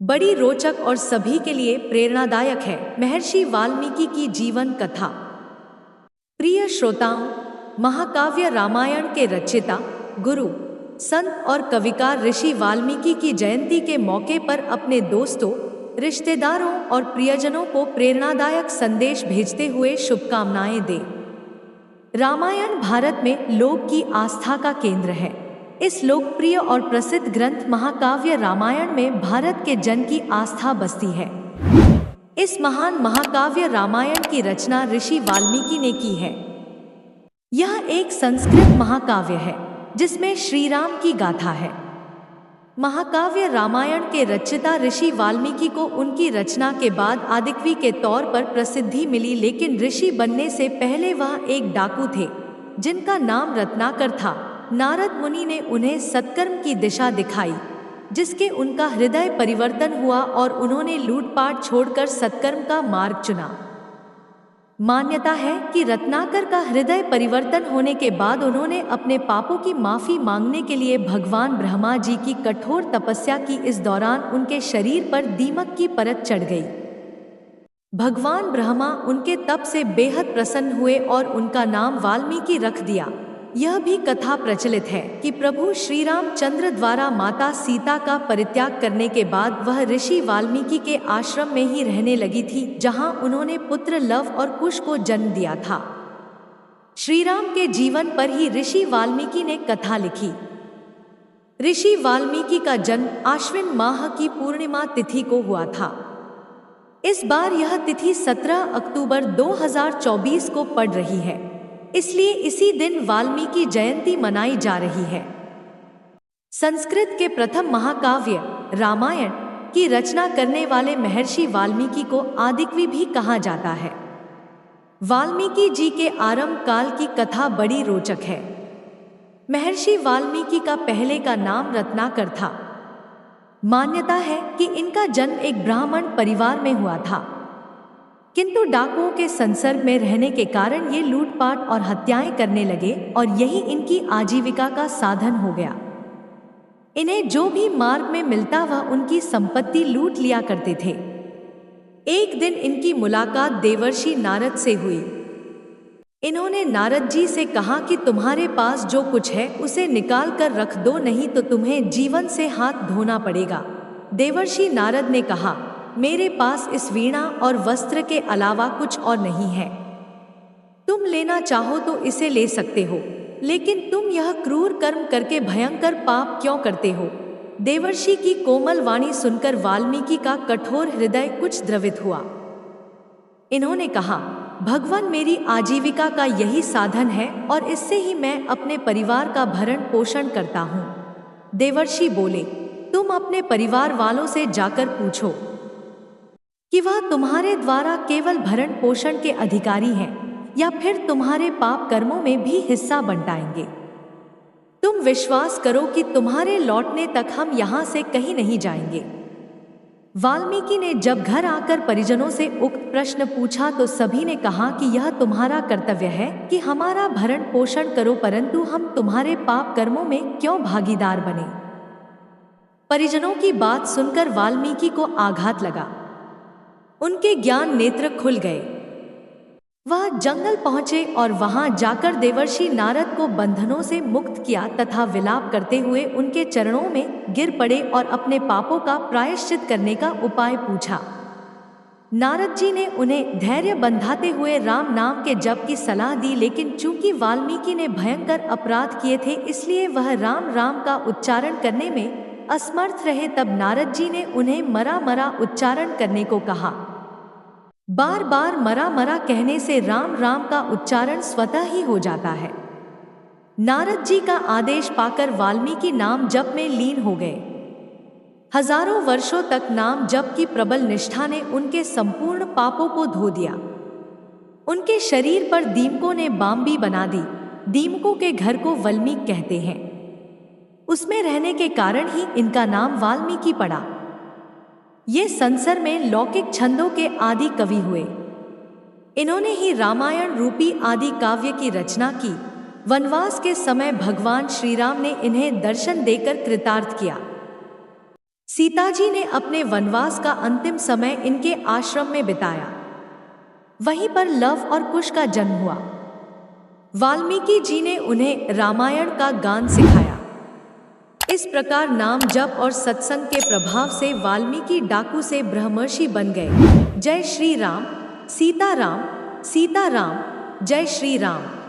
बड़ी रोचक और सभी के लिए प्रेरणादायक है महर्षि वाल्मीकि की जीवन कथा। प्रिय श्रोताओं, महाकाव्य रामायण के रचयिता, गुरु, संत और कविकार ऋषि वाल्मीकि की जयंती के मौके पर अपने दोस्तों, रिश्तेदारों और प्रियजनों को प्रेरणादायक संदेश भेजते हुए शुभकामनाएं दें। रामायण भारत में लोक की आस्था का केंद्र है। इस लोकप्रिय और प्रसिद्ध ग्रंथ महाकाव्य रामायण में भारत के जन की आस्था बसती है। इस महान महाकाव्य रामायण की रचना ऋषि वाल्मीकि ने की है। यह एक संस्कृत महाकाव्य है जिसमें श्री राम की गाथा है। महाकाव्य रामायण के रचयिता ऋषि वाल्मीकि को उनकी रचना के बाद आदिकवि के तौर पर प्रसिद्धि मिली, लेकिन ऋषि बनने से पहले वह एक डाकू थे जिनका नाम रत्नाकर था। नारद मुनि ने उन्हें सत्कर्म की दिशा दिखाई, जिसके उनका हृदय परिवर्तन हुआ और उन्होंने लूटपाट छोड़कर सत्कर्म का मार्ग चुना। मान्यता है कि रत्नाकर का हृदय परिवर्तन होने के बाद उन्होंने अपने पापों की माफी मांगने के लिए भगवान ब्रह्मा जी की कठोर तपस्या की। इस दौरान उनके शरीर पर दीमक की परत चढ़ गई। भगवान ब्रह्मा उनके तप से बेहद प्रसन्न हुए और उनका नाम वाल्मीकि रख दिया। यह भी कथा प्रचलित है कि प्रभु श्री रामचंद्र द्वारा माता सीता का परित्याग करने के बाद वह ऋषि वाल्मीकि के आश्रम में ही रहने लगी थी, जहां उन्होंने पुत्र लव और कुश को जन्म दिया था। श्री राम के जीवन पर ही ऋषि वाल्मीकि ने कथा लिखी। ऋषि वाल्मीकि का जन्म आश्विन माह की पूर्णिमा तिथि को हुआ था। इस बार यह तिथि 17 अक्टूबर 2024 को पड़ रही है, इसलिए इसी दिन वाल्मीकि जयंती मनाई जा रही है। संस्कृत के प्रथम महाकाव्य रामायण की रचना करने वाले महर्षि वाल्मीकि को आदिकवि भी कहा जाता है। वाल्मीकि जी के आरंभ काल की कथा बड़ी रोचक है। महर्षि वाल्मीकि का पहले का नाम रत्नाकर था। मान्यता है कि इनका जन्म एक ब्राह्मण परिवार में हुआ था, किंतु डाकुओं के संसर्ग में रहने के कारण ये लूटपाट और हत्याएं करने लगे और यही इनकी आजीविका का साधन हो गया। इन्हें जो भी मार्ग में मिलता वह उनकी संपत्ति लूट लिया करते थे। एक दिन इनकी मुलाकात देवर्षि नारद से हुई। इन्होंने नारद जी से कहा कि तुम्हारे पास जो कुछ है उसे निकाल कर रख दो, नहीं तो तुम्हें जीवन से हाथ धोना पड़ेगा। देवर्षि नारद ने कहा, मेरे पास इस वीणा और वस्त्र के अलावा कुछ और नहीं है। तुम लेना चाहो तो इसे ले सकते हो, लेकिन तुम यह क्रूर कर्म करके भयंकर पाप क्यों करते हो? देवर्षि की कोमल वाणी सुनकर वाल्मीकि का कठोर हृदय कुछ द्रवित हुआ। इन्होंने कहा, भगवान, मेरी आजीविका का यही साधन है और इससे ही मैं अपने परिवार का भरण पोषण करता हूँ। देवर्षि बोले, तुम अपने परिवार वालों से जाकर पूछो कि वह तुम्हारे द्वारा केवल भरण पोषण के अधिकारी हैं या फिर तुम्हारे पाप कर्मों में भी हिस्सा बंटाएंगे। तुम विश्वास करो कि तुम्हारे लौटने तक हम यहाँ से कहीं नहीं जाएंगे। वाल्मीकि ने जब घर आकर परिजनों से उक्त प्रश्न पूछा तो सभी ने कहा कि यह तुम्हारा कर्तव्य है कि हमारा भरण पोषण करो, परंतु हम तुम्हारे पाप कर्मों में क्यों भागीदार बने? परिजनों की बात सुनकर वाल्मीकि को आघात लगा। उनके ज्ञान नेत्र खुल गए। वह जंगल पहुंचे और वहां जाकर देवर्षि नारद को बंधनों से मुक्त किया तथा विलाप करते हुए उनके चरणों में गिर पड़े और अपने पापों का प्रायश्चित करने का उपाय पूछा। नारद जी ने उन्हें धैर्य बंधाते हुए राम नाम के जप की सलाह दी, लेकिन चूंकि वाल्मीकि ने भयंकर अपराध किए थे इसलिए वह राम राम का उच्चारण करने में असमर्थ रहे। तब नारद जी ने उन्हें मरा मरा उच्चारण करने को कहा। बार बार मरा मरा कहने से राम राम का उच्चारण स्वतः ही हो जाता है। नारद जी का आदेश पाकर वाल्मीकि नाम जप में लीन हो गए। हजारों वर्षों तक नाम जप की प्रबल निष्ठा ने उनके संपूर्ण पापों को धो दिया। उनके शरीर पर दीमकों ने बाम्बी बना दी। दीमकों के घर को वल्मीक कहते हैं। उसमें रहने के कारण ही इनका नाम वाल्मीकि पड़ा। ये संसार में लौकिक छंदों के आदि कवि हुए। इन्होंने ही रामायण रूपी आदि काव्य की रचना की। वनवास के समय भगवान श्री राम ने इन्हें दर्शन देकर कृतार्थ किया। सीता जी ने अपने वनवास का अंतिम समय इनके आश्रम में बिताया। वहीं पर लव और कुश का जन्म हुआ। वाल्मीकि जी ने उन्हें रामायण का गान सिखाया। इस प्रकार नाम जप और सत्संग के प्रभाव से वाल्मीकि डाकू से ब्रह्मर्षि बन गए। जय श्री राम। सीता राम, सीता राम, जय श्री राम।